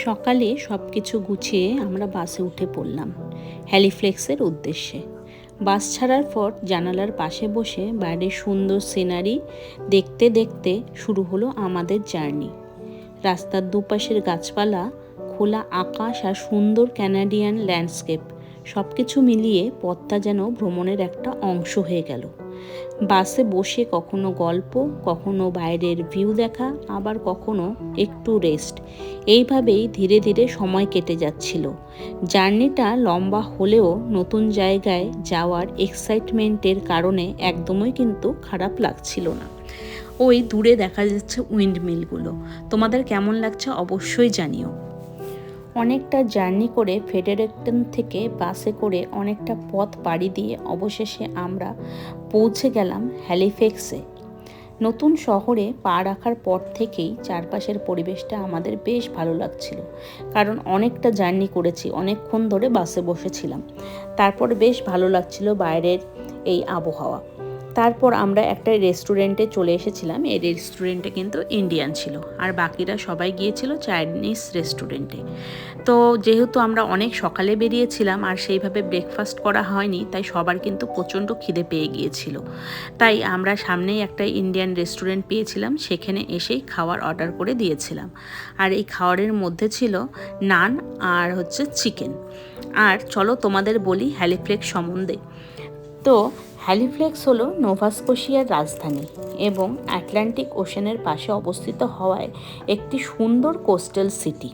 সকালে সব কিছু গুছিয়ে আমরা বাসে উঠে পড়লাম হ্যালিফ্লেক্সের উদ্দেশ্যে। বাস ছাড়ার পর জানালার পাশে বসে বাইরের সুন্দর সিনারি দেখতে দেখতে শুরু হলো আমাদের জার্নি। রাস্তার দুপাশের গাছপালা, খোলা আকাশ আর সুন্দর ক্যানাডিয়ান ল্যান্ডস্কেপ সব কিছু মিলিয়ে পথটা যেন ভ্রমণের একটা অংশ হয়ে গেল। বাসে বসে কখনো গল্প, কখনো বাইরের ভিউ দেখা, আবার কখনো একটু রেস্ট, এইভাবেই ধীরে ধীরে সময় কেটে যাচ্ছিল। জার্নিটা লম্বা হলেও নতুন জায়গায় যাওয়ার এক্সাইটমেন্টের কারণে একদমই কিন্তু খারাপ লাগছিল না। ওই দূরে দেখা যাচ্ছে উইন্ডমিলগুলো। তোমাদের কেমন লাগছে অবশ্যই জানিও। অনেকটা জার্নি করে ফ্রেডারেক্টন থেকে বাসে করে অনেকটা পথ পাড়ি দিয়ে অবশেষে আমরা পৌঁছে গেলাম হ্যালিফ্যাক্সে। নতুন শহরে পা রাখার পর থেকেই চারপাশের পরিবেশটা আমাদের বেশ ভালো লাগছিল, কারণ অনেকটা জার্নি করেছি, অনেকক্ষণ ধরে বাসে বসেছিলাম। তারপর বেশ ভালো লাগছিল বাইরের এই আবহাওয়া। তারপর আমরা একটা রেস্টুরেন্টে চলে এসেছিলাম। এই রেস্টুরেন্টে কিন্তু ইন্ডিয়ান ছিল, আর বাকিরা সবাই গিয়েছিল চাইনিজ রেস্টুরেন্টে। তো যেহেতু আমরা অনেক সকালে বেরিয়েছিলাম আর সেইভাবে ব্রেকফাস্ট করা হয়নি, তাই সবার কিন্তু প্রচণ্ড খিদে পেয়ে গিয়েছিল। তাই আমরা সামনেই একটা ইন্ডিয়ান রেস্টুরেন্ট পেয়েছিলাম, সেখানে এসেই খাওয়ার অর্ডার করে দিয়েছিলাম। আর এই খাওয়ারের মধ্যে ছিল নান আর হচ্ছে চিকেন। আর চলো তোমাদের বলি হ্যালিফ্লেক্স সম্বন্ধে। তো হ্যালিফ্লেক্স হলো নোভা স্কোশিয়ার রাজধানী এবং আটলান্টিক ওশেনের পাশে অবস্থিত হওয়ায় একটি সুন্দর কোস্টাল সিটি।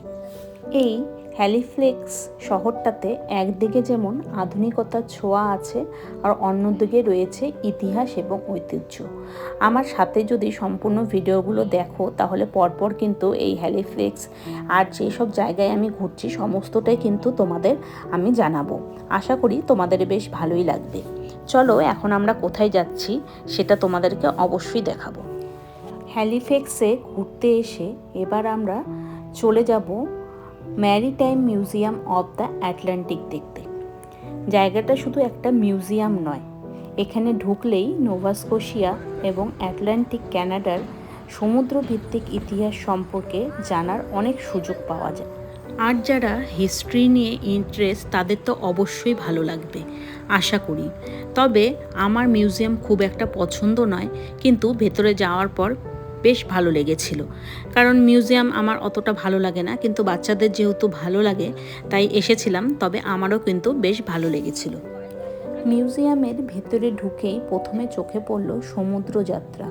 এই হ্যালিফ্লেক্স শহরটাতে একদিকে যেমন আধুনিকতার ছোঁয়া আছে, আর অন্যদিকে রয়েছে ইতিহাস এবং ঐতিহ্য। আমার সাথে যদি সম্পূর্ণ ভিডিওগুলো দেখো তাহলে পরপর কিন্তু এই হ্যালিফ্লেক্স আর যেসব জায়গায় আমি ঘুরছি সমস্তটাই কিন্তু তোমাদের আমি জানাবো। আশা করি তোমাদের বেশ ভালোই লাগবে। চলো এখন আমরা কোথায় যাচ্ছি সেটা তোমাদেরকে অবশ্যই দেখাবো। হ্যালিফ্যাক্সে ঘুরতে এসে এবার আমরা চলে যাব maritime museum of the Atlantic দেখতে। জায়গাটা শুধু একটা মিউজিয়াম নয়, এখানে ঢুকলেই নোভা স্কোশিয়া এবং আটলান্টিক কানাডার সমুদ্রভিত্তিক ইতিহাস সম্পর্কে জানার অনেক সুযোগ পাওয়া যায়। আর যারা হিস্ট্রি নিয়ে ইন্টারেস্ট তাদের তো অবশ্যই ভালো লাগবে আশা করি। তবে আমার মিউজিয়াম খুব একটা পছন্দ নয়, কিন্তু ভেতরে যাওয়ার পর বেশ ভালো লেগেছিল। কারণ মিউজিয়াম আমার অতটা ভালো লাগে না, কিন্তু বাচ্চাদের যেহেতু ভালো লাগে তাই এসেছিলাম। তবে আমারও কিন্তু বেশ ভালো লেগেছিল। মিউজিয়ামের ভেতরে ঢুকেই প্রথমে চোখে পড়ল সমুদ্রযাত্রা,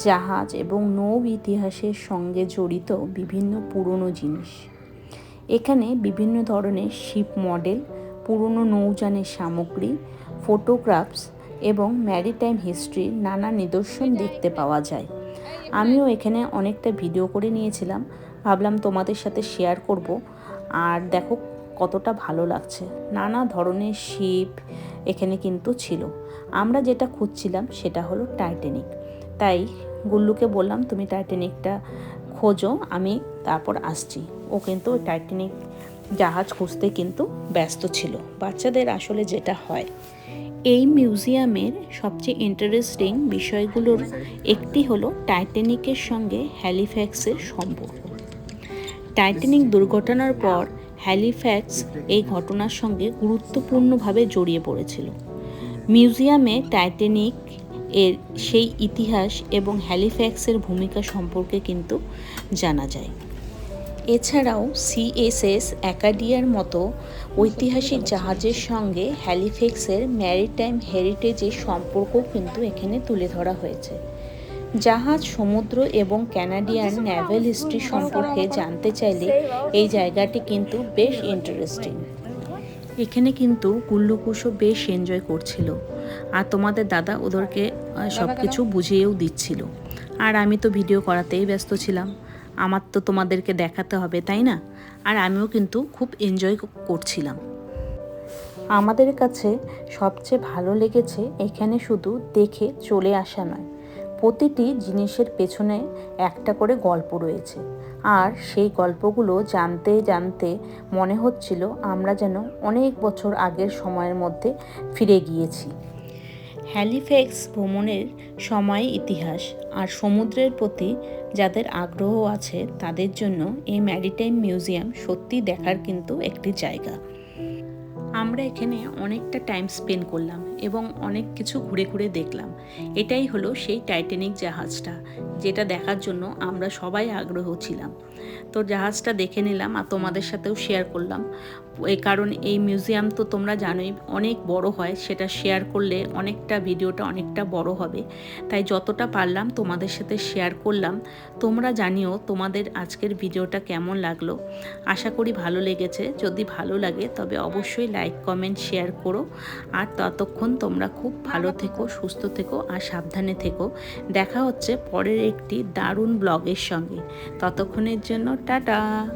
জাহাজ এবং নৌ ইতিহাসের সঙ্গে জড়িত বিভিন্ন পুরনো জিনিস। এখানে বিভিন্ন ধরনের শিপ মডেল, পুরনো নৌযানের সামগ্রী, ফটোগ্রাফস এবং ম্যারিটাইম হিস্ট্রির নানা নিদর্শন দেখতে পাওয়া যায়। আমিও এখানে অনেকটা ভিডিও করে নিয়েছিলাম, ভাবলাম তোমাদের সাথে শেয়ার করব। আর দেখো কতটা ভালো লাগছে, নানা ধরনের শিপ এখানে কিন্তু ছিল। আমরা যেটা খুঁজছিলাম সেটা হলো টাইটানিক, তাই গুল্লুকে বললাম তুমি টাইটানিকটা খোঁজো, আমি তারপর আসছি। ও কিন্তু টাইটানিক জাহাজ খুঁজতে কিন্তু ব্যস্ত ছিল, বাচ্চাদের আসলে যেটা হয়। এই মিউজিয়ামের সবচেয়ে ইন্টারেস্টিং বিষয়গুলোর একটি হলো টাইটানিকের সঙ্গে হ্যালিফ্যাক্সের সম্পর্ক। টাইটানিক দুর্ঘটনার পর হ্যালিফ্যাক্স এই ঘটনার সঙ্গে গুরুত্বপূর্ণভাবে জড়িয়ে পড়েছিল। মিউজিয়ামে টাইটানিক এর সেই ইতিহাস এবং হ্যালিফ্যাক্সের ভূমিকা সম্পর্কে কিন্তু জানা যায়। এছাড়াও সিএসএস অ্যাকাডিয়ার মতো ঐতিহাসিক জাহাজের সঙ্গে হ্যালিফ্যাক্সের ম্যারিটাইম হেরিটেজের সম্পর্ক কিন্তু এখানে তুলে ধরা হয়েছে। জাহাজ, সমুদ্র এবং ক্যানাডিয়ান নেভেল হিস্ট্রি সম্পর্কে জানতে চাইলে এই জায়গাটি কিন্তু বেশ ইন্টারেস্টিং। এখানে কিন্তু গুল্লুকুশও বেশ এনজয় করছিল, আর তোমাদের দাদা ওদেরকে সব কিছু বুঝিয়েও দিচ্ছিল। আর আমি তো ভিডিও করাতেই ব্যস্ত ছিলাম, আমার তো তোমাদেরকে দেখাতে হবে তাই না। আর আমিও কিন্তু খুব এনজয় করছিলাম। আমাদের কাছে সবচেয়ে ভালো লেগেছে এখানে শুধু দেখে চলে আসা নয়, প্রতিটি জিনিসের পেছনে একটা করে গল্প রয়েছে। আর সেই গল্পগুলো জানতে জানতে মনে হচ্ছিল আমরা যেন অনেক বছর আগের সময়ের মধ্যে ফিরে গিয়েছি। হ্যালিফ্যাক্স ভ্রমণের সময় ইতিহাস আর সমুদ্রের প্রতি যাদের আগ্রহ আছে তাদের জন্য এই ম্যারিটাইম মিউজিয়াম সত্যি দেখার কিন্তু একটি জায়গা। আমরা এখানে অনেকটা টাইম স্পেন্ড করলাম এবং অনেক কিছু ঘুরে ঘুরে দেখলাম। এটাই হলো সেই টাইটানিক জাহাজটা, যেটা দেখার জন্য আমরা সবাই আগ্রহ ছিলাম। তো জাহাজটা দেখে নিলাম আর তোমাদের সাথেও শেয়ার করলাম। এই কারণ এই মিউজিয়াম তো তোমরা জানোই অনেক বড় হয়, সেটা শেয়ার করলে অনেকটা ভিডিওটা অনেকটা বড় হবে, তাই যতটা পারলাম তোমাদের সাথে শেয়ার করলাম। তোমরা জানিও তোমাদের আজকের ভিডিওটা কেমন লাগলো। আশা করি ভালো লেগেছে। যদি ভালো লাগে তবে অবশ্যই লাইক কমেন্ট শেয়ার করো। আর ততক্ষণ তোমরা খুব ভালো থেকো, সুস্থ থেকো আর সাবধানে থেকো। দেখা হচ্ছে পরের একটি দারুণ ব্লগের সঙ্গে। ততক্ষণের জন্য টাটা।